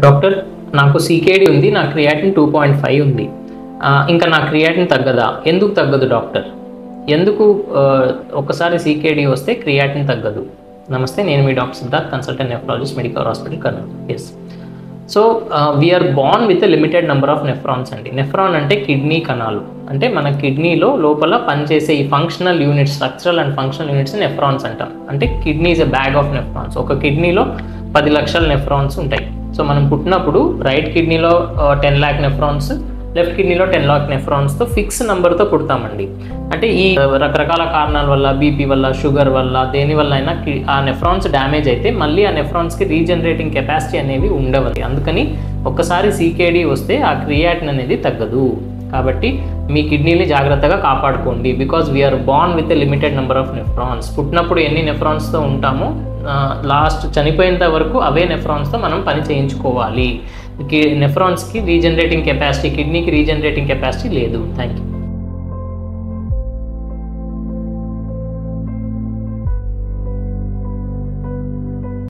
Doctor, నాకు CKD ఉంది, నా క్రియాటిన్ 2.5 ఉంది. ఇంకా నా క్రియాటిన్ తగ్గదా? ఎందుకు తగ్గదు డాక్టర్? ఎందుకు ఒకసారి సీకేడీ వస్తే క్రియాటిన్ తగ్గదు? నమస్తే, నేను మీ doctor Siddharth, consultant nephrologist, medical hospital Kurnool. Yes. So we are born with limited number of nephrons అండి. నెఫ్రాన్ అంటే కిడ్నీ కణాలు. అంటే మన కిడ్నీలో లోపల పనిచేసే ఈ functional units, structural and functional units nephrons అంటాం. అంటే kidney is a bag of nephrons. ఒక కిడ్నీలో 10 లక్షల నెఫ్రాన్స్ ఉంటాయి. సో మనం పుట్టినప్పుడు రైట్ కిడ్నీలో 10 lakh నెఫ్రాన్స్, లెఫ్ట్ కిడ్నీలో 10 lakh నెఫ్రాన్స్తో ఫిక్స్ నెంబర్తో పుడతామండి. అంటే ఈ రకరకాల కారణాల వల్ల, బీపీ వల్ల, షుగర్ వల్ల, దేని వల్ల అయినా ఆ నెఫ్రాన్స్ డ్యామేజ్ అయితే మళ్ళీ ఆ నెఫ్రాన్స్కి రీజనరేటింగ్ కెపాసిటీ అనేవి ఉండవు. అందుకని ఒక్కసారి సీకేడీ వస్తే ఆ క్రియాటిన్ అనేది తగ్గదు. కాబట్టి మీ కిడ్నీని జాగ్రత్తగా కాపాడుకోండి. Because we are born with a limited number of nephrons. పుట్టినప్పుడు ఎన్ని నెఫ్రాన్స్తో ఉంటామో లాస్ట్ చనిపోయేంత వరకు అవే నెఫ్రాన్స్తో మనం పని చేయించుకోవాలి. నెఫ్రాన్స్కి రీజనరేటింగ్ కెపాసిటీ, కిడ్నీకి రీజనరేటింగ్ కెపాసిటీ లేదు. Thank you.